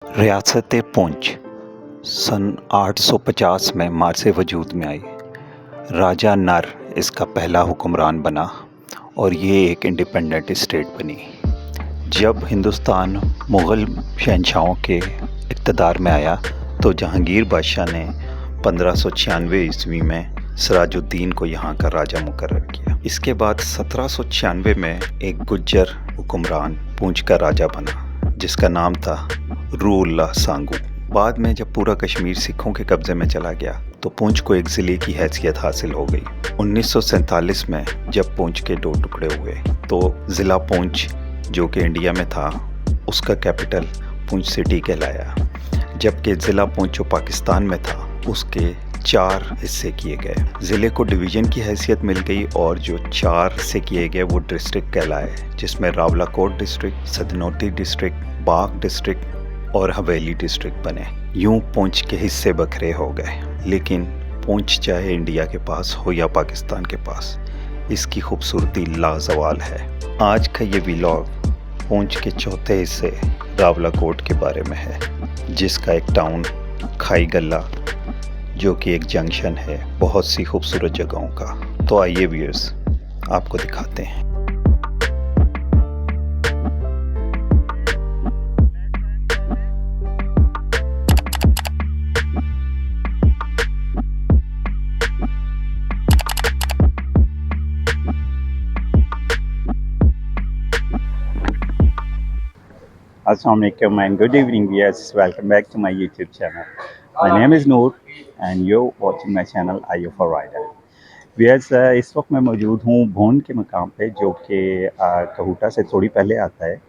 रियासत पुंछ सन 850 में मार्से वजूद में आई। राजा नर इसका पहला हुक्मरान बना और ये एक इंडिपेंडेंट स्टेट बनी। जब हिंदुस्तान मुग़ल शहंशाहों के इक़्तिदार में आया तो जहांगीर बादशाह ने 1596 ईस्वी में सिराजुद्दीन को यहाँ का राजा मुकर्रर किया। इसके बाद 1796 में एक गुज्जर हुक्मरान पूंछ का राजा बना जिसका नाम था रूउल्लाह सांगू। बाद में जब पूरा कश्मीर सिखों के कब्ज़े में चला गया तो पूंछ को एक ज़िले की हैसियत हासिल हो गई। 1947 में जब पूंछ के 2 टुकड़े हुए तो ज़िला पूंछ जो कि इंडिया में था उसका कैपिटल पूंछ सिटी कहलाया, जबकि ज़िला पूंछ जो पाकिस्तान में था उसके 4 हिस्से किए गए। ज़िले को डिवीज़न की हैसियत मिल गई और जो 4 हिस्से किए गए वो डिस्ट्रिक्ट कहलाए, जिसमें रावलाकोट डिस्ट्रिक्ट, सदनोती डिस्ट्रिक्ट, बाग डिस्ट्रिक्ट और हवेली डिस्ट्रिक्ट बने। यूं पूंछ के हिस्से बखरे हो गए, लेकिन पूंछ चाहे इंडिया के पास हो या पाकिस्तान के पास, इसकी खूबसूरती लाजवाल है। आज का ये व्लॉग पूंछ के चौथे हिस्से रावलाकोट के बारे में है, जिसका एक टाउन खाई गल्ला जो कि एक जंक्शन है बहुत सी खूबसूरत जगहों का। तो आइए व्यूअर्स आपको दिखाते हैं। Assalamualaikum and good evening viewers. Welcome back to my YouTube channel. My name is Noor and you're watching my channel IO for Rider. Viewers, इस वक्त मैं मौजूद हूँ भोन के मकाम पे जो कि कहूटा से थोड़ी पहले आता है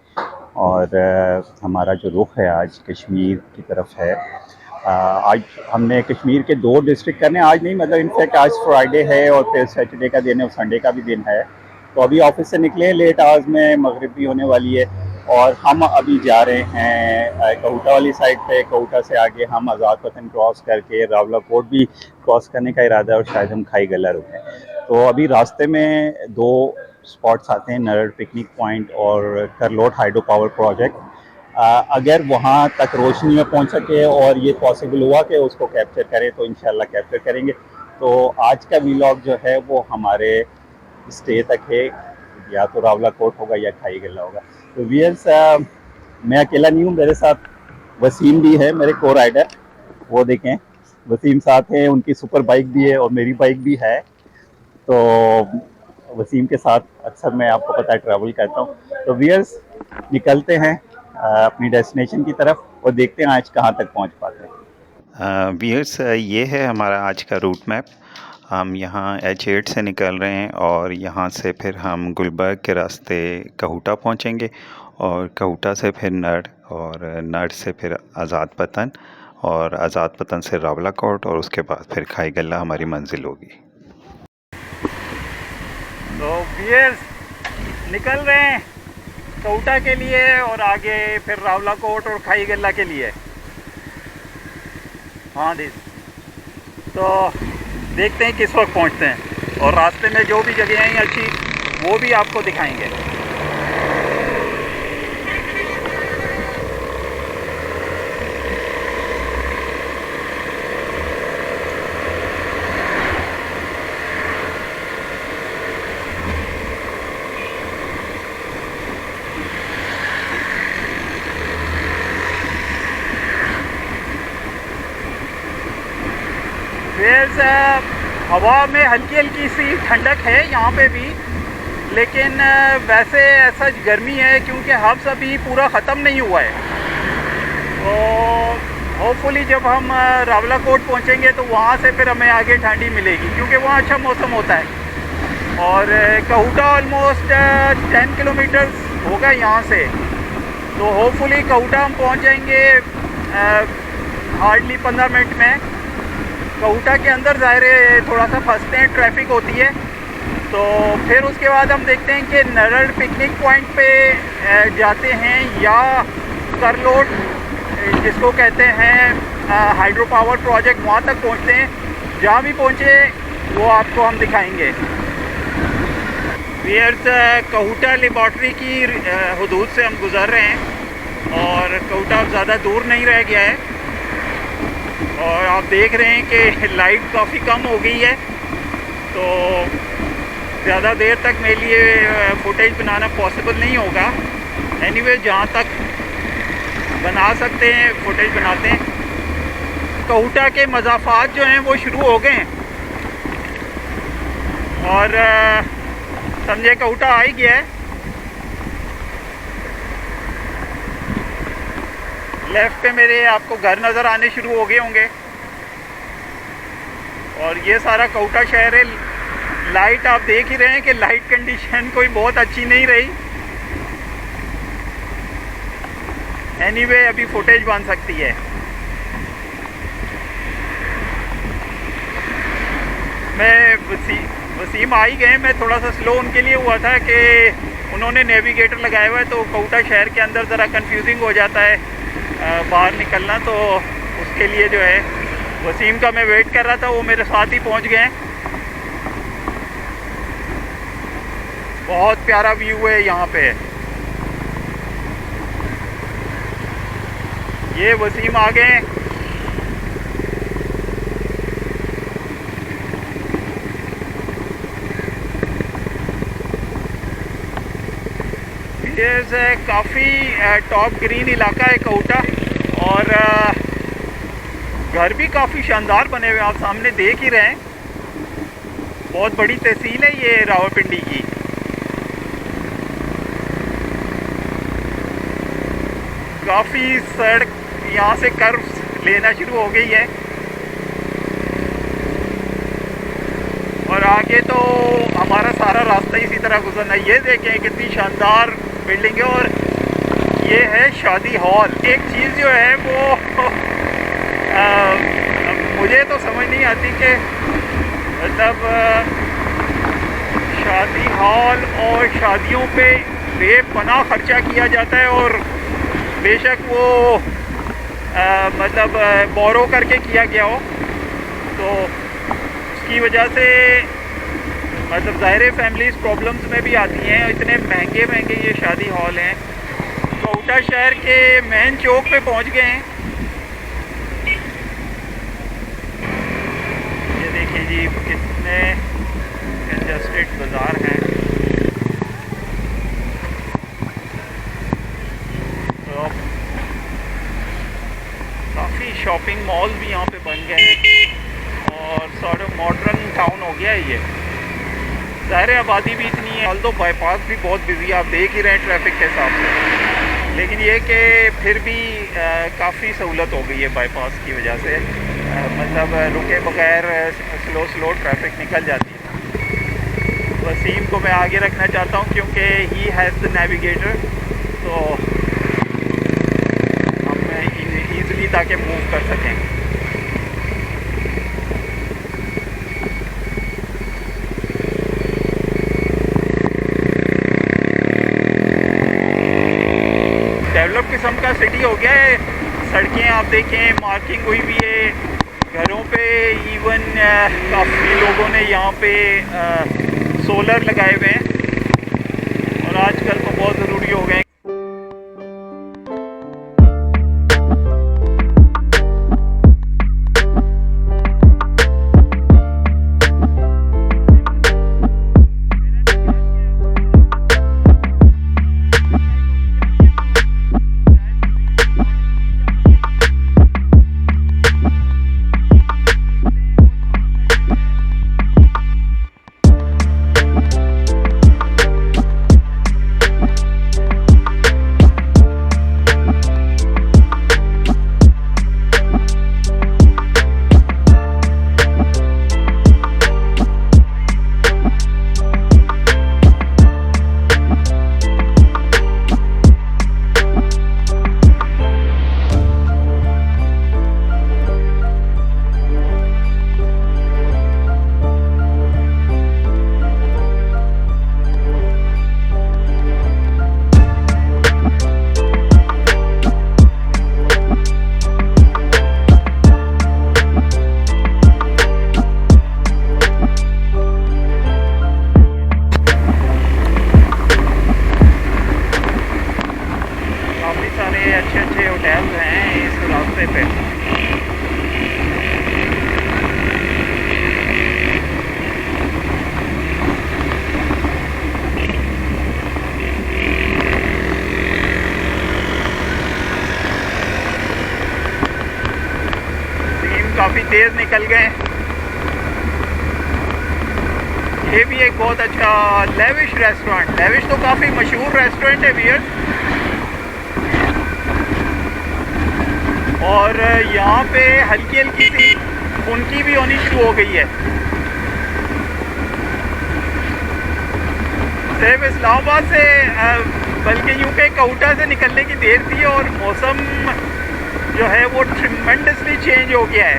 और हमारा जो रुख है आज कश्मीर की तरफ है। आज हमने कश्मीर के 2 डिस्ट्रिक्ट करने, आज नहीं मतलब इनफैक्ट आज फ्राइडे है और फिर सैटरडे का दिन है और संडे का भी दिन है। तो अभी ऑफिस से निकले लेट आवर्स में, मगरिब भी होने वाली है और हम अभी जा रहे हैं कहूटा वाली साइड पे। कहूटा से आगे हम आज़ाद वतन क्रॉस करके रावलाकोट भी क्रॉस करने का इरादा है और शायद हम खाई गल्ला रुकें। तो अभी रास्ते में 2 स्पॉट्स आते हैं, नरड़ पिकनिक पॉइंट और करलोट हाइड्रो पावर प्रोजेक्ट। अगर वहाँ तक रोशनी में पहुँच सके और ये पॉसिबल हुआ कि उसको कैप्चर करें तो इंशाल्लाह कैप्चर करेंगे। तो आज का व्लॉग जो है वो हमारे स्टे तक है, या तो रावलाकोट होगा या खाई गल्ला होगा। तो व्यूअर्स, मैं अकेला नहीं हूँ, मेरे साथ वसीम भी है, मेरे को राइडर। वो देखें वसीम साथ हैं, उनकी सुपर बाइक भी है और मेरी बाइक भी है। तो वसीम के साथ अक्सर मैं आपको पता है ट्रैवल करता हूँ। तो व्यूअर्स निकलते हैं अपनी डेस्टिनेशन की तरफ और देखते हैं आज कहाँ तक पहुँच पाते हैं। व्यूअर्स, ये है हमारा आज का रूट मैप। हम यहाँ H8 से निकल रहे हैं और यहाँ से फिर हम गुलबर्ग के रास्ते कहूटा पहुँचेंगे और कहूटा से फिर नड़ और नड़ से फिर आज़ाद वतन और आज़ाद वतन से रावलाकोट और उसके बाद फिर खाई गल्ला हमारी मंजिल होगी। तो व्यूअर्स निकल रहे हैं कहूटा के लिए और आगे फिर रावलाकोट और खाई गल्ला के लिए। हाँ दी, तो देखते हैं किस वक्त पहुंचते हैं और रास्ते में जो भी जगह हैं अच्छी वो भी आपको दिखाएंगे। हवा में हल्की हल्की सी ठंडक है यहाँ पे भी, लेकिन वैसे ऐसा गर्मी है क्योंकि हब्स अभी पूरा ख़त्म नहीं हुआ है। तो होपफुली जब हम रावलाकोट पहुँचेंगे तो वहाँ से फिर हमें आगे ठंडी मिलेगी क्योंकि वहाँ अच्छा मौसम होता है। और कहूटा ऑलमोस्ट 10 किलोमीटर होगा यहाँ से, तो होपफुली कहूटा हम पहुँच जाएंगे हार्डली 15 मिनट में। कहूटा के अंदर ज़ाहिर है थोड़ा सा फंसते हैं, ट्रैफिक होती है। तो फिर उसके बाद हम देखते हैं कि नरड़ पिकनिक पॉइंट पे जाते हैं या करलोट जिसको कहते हैं हाइड्रो पावर प्रोजेक्ट, वहाँ तक पहुँचते हैं। जहाँ भी पहुँचे वो आपको हम दिखाएंगे। व्यूअर्स, कहूटा लेबॉर्ट्री की हदूद से हम गुज़र रहे हैं और कौटा अब ज़्यादा दूर नहीं रह गया है। और आप देख रहे हैं कि लाइट काफ़ी कम हो गई है, तो ज़्यादा देर तक मेरे लिए फुटेज बनाना पॉसिबल नहीं होगा। एनीवे जहाँ तक बना सकते हैं फुटेज बनाते हैं। कौटा के मज़ाफ़ात जो हैं वो शुरू हो गए हैं और समझे कौटा आ ही गया है। लेफ़्ट पे मेरे आपको घर नज़र आने शुरू हो गए होंगे और ये सारा कौटा शहर है। लाइट आप देख ही रहे हैं कि लाइट कंडीशन कोई बहुत अच्छी नहीं रही। एनीवे अभी फुटेज बन सकती है। मैं वसीम आ ही गए। मैं थोड़ा सा स्लो उनके लिए हुआ था कि उन्होंने नेविगेटर लगाया हुआ है, तो कौटा शहर के अंदर ज़रा कंफ्यूजिंग हो जाता है बाहर निकलना, तो उसके लिए जो है वसीम का मैं वेट कर रहा था। वो मेरे साथ ही पहुंच गए हैं। बहुत प्यारा व्यू है यहाँ पे। ये वसीम आ गए हैं। ये काफ़ी टॉप ग्रीन इलाका है कौटा और घर भी काफ़ी शानदार बने हुए आप सामने देख ही रहे हैं। बहुत बड़ी तहसील है ये रावलपिंडी की। काफ़ी सड़क यहाँ से कर्व्स लेना शुरू हो गई है और आगे तो हमारा सारा रास्ता इसी तरह गुजरना है। ये देखें कितनी शानदार बिल्डिंग है और ये है शादी हॉल। एक चीज़ जो है वो मुझे तो समझ नहीं आती कि मतलब शादी हॉल और शादियों पे बेपनाह खर्चा किया जाता है और बेशक वो मतलब बोरो करके किया गया हो, तो उसकी वजह से मतलब ज़ाहिर फैमिलीज़ प्रॉब्लम्स में भी आती हैं। इतने महंगे महंगे ये शादी हॉल हैं। कौटा शहर के मेन चौक पे पहुंच गए हैं। ये देखिए जी कितने कंजस्टेड बाज़ार हैं। तो काफ़ी शॉपिंग मॉल भी यहाँ पे बन गए हैं और सॉर्ट ऑफ मॉडर्न टाउन हो गया है ये। ज़ाहिर आबादी भी इतनी है, ऑल्दो बाईपास भी बहुत बिजी है, आप देख ही रहे हैं ट्रैफिक के हिसाब से। लेकिन ये कि फिर भी काफ़ी सहूलत हो गई है बाईपास की वजह से। मतलब रुके बगैर स्लो ट्रैफिक निकल जाती है। वसीम को मैं आगे रखना चाहता हूँ क्योंकि ही हैज़ द नेविगेटर, तो हम ईज़िली ताकि मूव कर सकें। डेवलप किस्म का सिटी हो गया है। सड़कें आप देखें मार्किंग हुई भी है घरों पे। इवन काफ़ी लोगों ने यहाँ पे सोलर लगाए हुए हैं और आजकल तो बहुत ज़रूरी हो गए हैं। रास्ते पे। सीन काफ़ी तेज़ निकल गए। ये भी एक बहुत अच्छा लेविश रेस्टोरेंट। लेविश तो काफ़ी मशहूर रेस्टोरेंट है वियर्स। और यहाँ पे हल्की हल्की सी खुनकी भी होनी शुरू हो गई है। सिर्फ इस्लामाबाद से बल्कि यूँ के कोटा से निकलने की देर थी और मौसम जो है वो ट्रिमेंडसली चेंज हो गया है।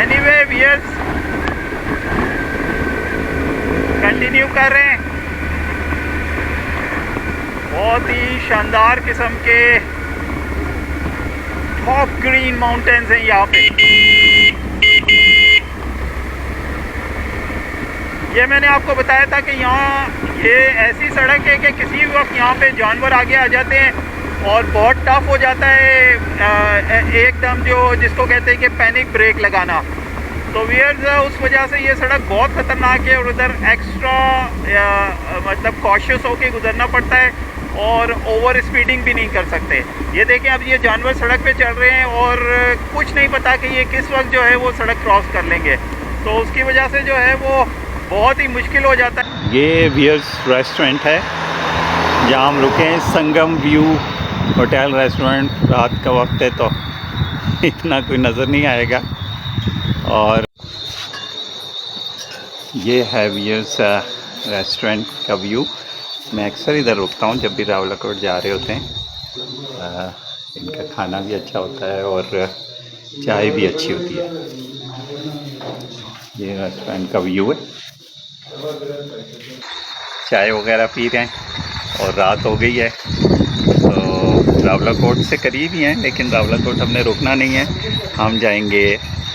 एनीवे वियर्स, कंटिन्यू कर रहे हैं। बहुत ही शानदार किस्म के टॉप ग्रीन माउंटेन्स हैं यहाँ पे। ये मैंने आपको बताया था कि यहाँ ये ऐसी सड़क है कि किसी भी वक्त यहाँ पे जानवर आगे आ जाते हैं और बहुत टफ हो जाता है एकदम जिसको कहते हैं कि पैनिक ब्रेक लगाना। तो वियर्स उस वजह से ये सड़क बहुत ख़तरनाक है और उधर एक्स्ट्रा मतलब कॉशियस होके गुजरना पड़ता है और ओवर स्पीडिंग भी नहीं कर सकते। ये देखें, अब ये जानवर सड़क पे चल रहे हैं और कुछ नहीं पता कि ये किस वक्त जो है वो सड़क क्रॉस कर लेंगे, तो उसकी वजह से जो है वो बहुत ही मुश्किल हो जाता है। ये वियर्स रेस्टोरेंट है जहाँ हम रुके हैं, संगम व्यू होटल रेस्टोरेंट। रात का वक्त है तो इतना कोई नज़र नहीं आएगा। और ये है वियर्स रेस्टोरेंट का व्यू। मैं अक्सर इधर रुकता हूँ जब भी रावलाकोट जा रहे होते हैं। इनका खाना भी अच्छा होता है और चाय भी अच्छी होती है। ये रेस्टोरेंट का व्यू है। चाय वगैरह पी रहे हैं और रात हो गई है तो रावलाकोट से करीब ही हैं, लेकिन रावलाकोट हमने रुकना नहीं है। हम जाएंगे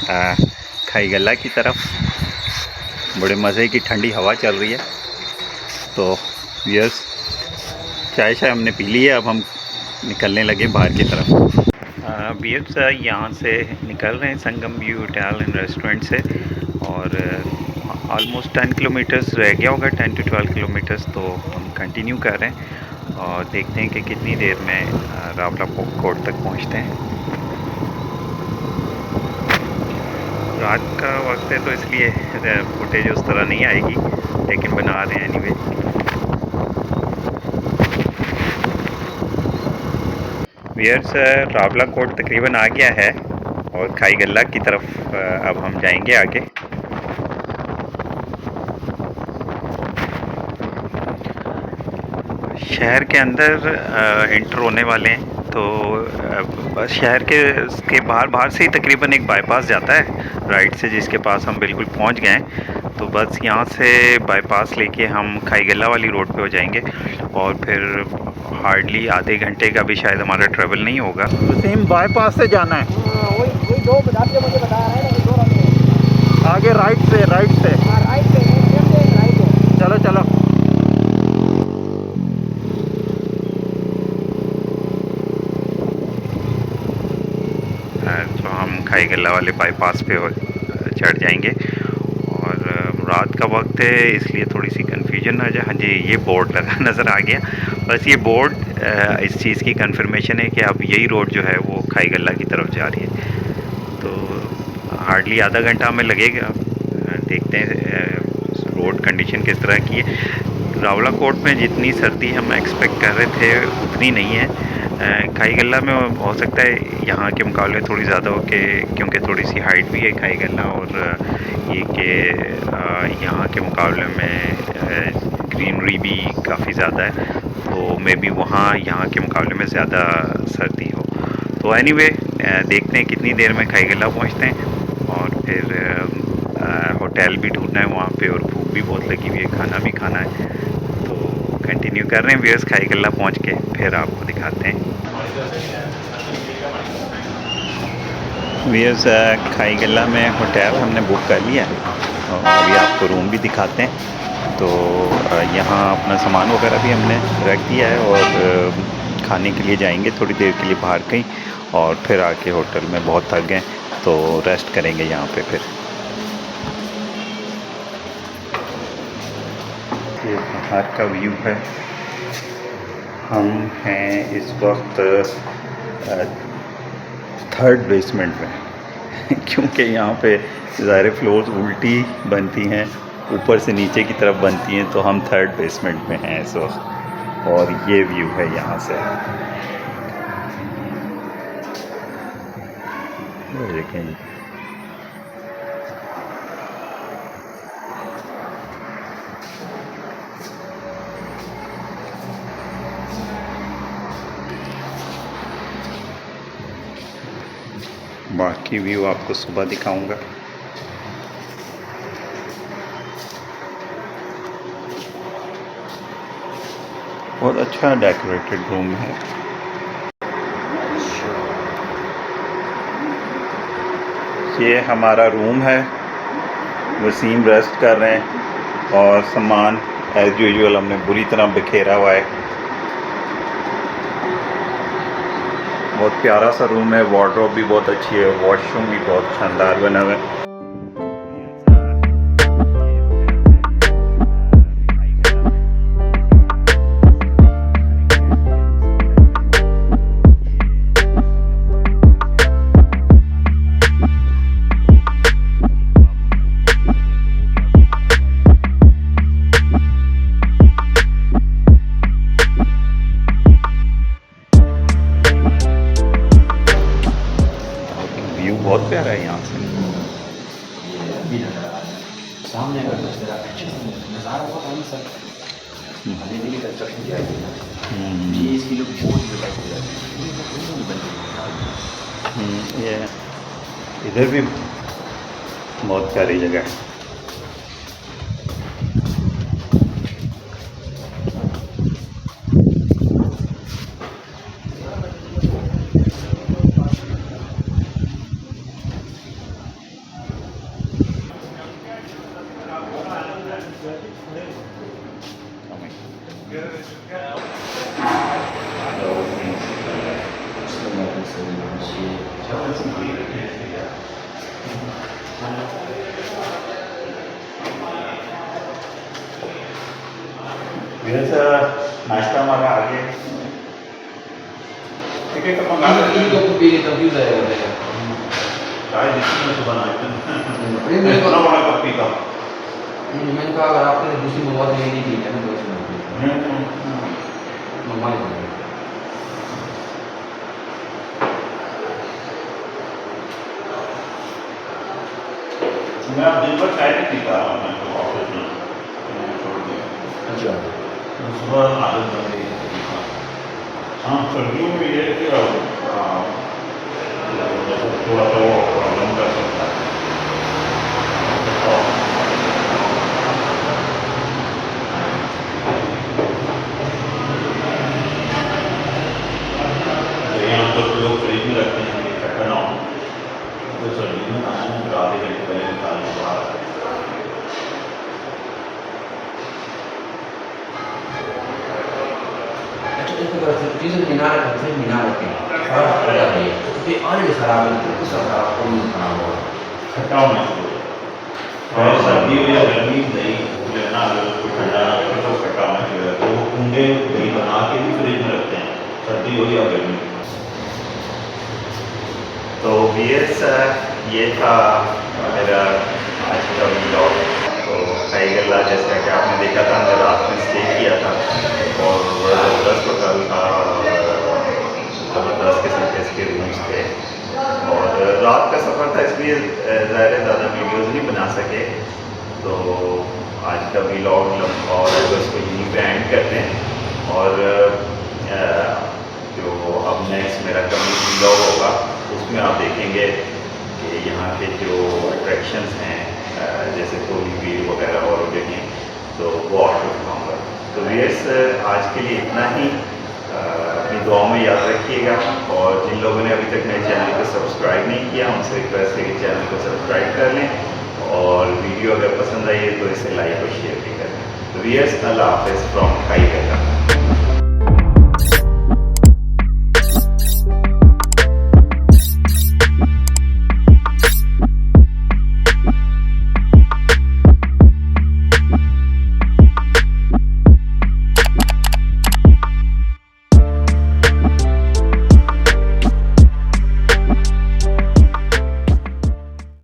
खाई गल्ला की तरफ। बड़े मज़े की ठंडी हवा चल रही है। तो यस, चाय हमने पी ली है, अब हम निकलने लगे बाहर की तरफ। बियर्स यहाँ से निकल रहे हैं संगम व्यू होटल एंड रेस्टोरेंट से और ऑलमोस्ट 10 किलोमीटर्स रह गया होगा, 10 to 12 किलोमीटर्स। तो हम कंटिन्यू कर रहे हैं और देखते हैं कि कितनी देर में रावलाकोट तक पहुँचते हैं। रात का वक्त है तो इसलिए फुटेज उस तरह नहीं आएगी, लेकिन बना रहे हैं एनीवे। वियर्स रावलाकोट तकरीबन आ गया है और खाई गल्ला की तरफ अब हम जाएंगे आगे। शहर के अंदर इंटर होने वाले हैं तो बस शहर के बाहर से ही तकरीबन एक बाईपास जाता है राइट से, जिसके पास हम बिल्कुल पहुंच गए हैं। तो बस यहाँ से बाईपास लेके हम खाई गल्ला वाली रोड पे हो जाएंगे और फिर हार्डली आधे घंटे का भी शायद हमारा ट्रेवल नहीं होगा। तो सेम बाईपास से जाना है। वही दो आपके मुझे बता रहा है ना, दो रास्ते आगे राइट से राइट पे राइट है। चलो चलो। तो हम खाई गल्ला वाले बाईपास पे चढ़ जाएंगे और रात का वक्त है इसलिए थोड़ी सी कन्फ्यूजन हो जाए। हाँ जी, ये बोर्ड लगा नज़र आ गया। बस ये बोर्ड इस चीज़ की कंफर्मेशन है कि अब यही रोड जो है वो खाई गल्ला की तरफ जा रही है। तो हार्डली आधा घंटा हमें लगेगा। देखते हैं रोड कंडीशन किस तरह की है। रावलाकोट में जितनी सर्दी हम एक्सपेक्ट कर रहे थे उतनी नहीं है। खाई गल्ला में हो सकता है यहाँ के मुकाबले थोड़ी ज़्यादा हो के, क्योंकि थोड़ी सी हाइट भी है खाई गल्ला और ये कि यहाँ के मुकाबले में ग्रीनरी भी काफ़ी ज़्यादा है, तो मे बी वहाँ यहाँ के मुकाबले में ज़्यादा सर्दी हो। तो एनीवे देखते हैं कितनी देर में खाई गल्ला पहुँचते हैं और फिर होटल भी ढूंढना है वहाँ पे और भूख भी बहुत लगी हुई है, खाना भी खाना है। तो कंटिन्यू कर रहे हैं व्यूअर्स, खाई गल्ला पहुँच के फिर आपको दिखाते हैं। व्यूअर्स खाई गल्ला में होटल हमने बुक कर लिया है और अभी आपको रूम भी दिखाते हैं। तो यहाँ अपना सामान वगैरह भी हमने रख दिया है और खाने के लिए जाएंगे थोड़ी देर के लिए बाहर कहीं, और फिर आके होटल में बहुत थक गए तो रेस्ट करेंगे यहाँ पे फिर। ये बाहर का व्यू है। हम हैं इस वक्त थर्ड बेसमेंट में क्योंकि यहाँ पे ज़ाहिर फ्लोर्स उल्टी बनती हैं, ऊपर से नीचे की तरफ बनती हैं, तो हम थर्ड बेसमेंट में हैं इस वक्त। और ये व्यू है यहाँ से, ये देखें। बाकी व्यू आपको सुबह दिखाऊंगा। बहुत अच्छा डेकोरेटेड रूम है। ये हमारा रूम है। वसीम रेस्ट कर रहे हैं और सामान एज यूजुअल हमने बुरी तरह बिखेरा हुआ है। बहुत प्यारा सा रूम है, वार्डरोब भी बहुत अच्छी है, वॉशरूम भी बहुत शानदार बना हुआ है। व्यू बहुत प्यारा है यहाँ से। सामने अगर नज़ारा बहुत है सर, हवेली की कंस्ट्रक्शन किया है ये, इसकी लोग बहुत डिवेलप हो जाती है। ये इधर भी बहुत प्यारी जगह है। नाश्ता हमारा आगे टिकट का मंगा मैंने कहा अगर आपने दूसरी मंगवा दी नहीं की है तो मंगवा लेंगे। मैं अब दिन भर चाय नहीं पीता ऑफिस में, छोड़ दिया। अच्छा, सुबह आदत बन गई है। हाँ, सर्दियों में ये कि थोड़ा सा वो प्रॉब्लम कर सकता है। यहाँ पर लोग फ्रिज में रखते हैं कि इकट्ठा ना हो, तो सर्दी में आधे घंटे पहले निकाल के बाहर आते हैं। चीज़ें मीनार करते हैं, मीनार रखें खराब हो जाती है, क्योंकि ऑलरेडी खराब है, तो कुछ खराब को नहीं खराब होगा, खट्टा होना चाहिए। और सर्दी हो या गर्मी दही लेना, अगर कोई ठंडा ना रखे तो खट्टा होना चाहिए। तो वो कुंडे दही बना के भी फ्रिज में रखते हैं, सर्दी हो या गर्मी। तो VS ये था मेरा आज का व्लॉग। तो टाइगर लॉज जैसा कि आपने देखा था, हमने रात में स्टे किया था और बड़ा ज़बरदस्त होटल था, ज़बरदस्त किस्म के इसके रूम्स थे। और रात का सफ़र था इसलिए ज़ाहिर ज़्यादा वीडियोज़ नहीं बना सके। तो आज का व्लॉग और उसको यहीं पे एंड करते हैं। और जो अब नेक्स्ट मेरा कम्युनिटी व्लॉग होगा उसमें आप देखेंगे कि यहाँ के जो अट्रैक्शंस हैं जैसे कोली बीर वगैरह और जगह, तो वो आपको दिखाऊँगा। तो व्यूअर्स आज के लिए इतना ही। अपनी दुआओं में याद रखिएगा, और जिन लोगों ने अभी तक मेरे चैनल को सब्सक्राइब नहीं किया उनसे रिक्वेस्ट है कि चैनल को सब्सक्राइब कर लें, और वीडियो अगर पसंद आई है तो इसे लाइक और शेयर भी करें। तो व्यूअर्स, अल्लाह हाफ़िज़ फ्रॉम टाइगर।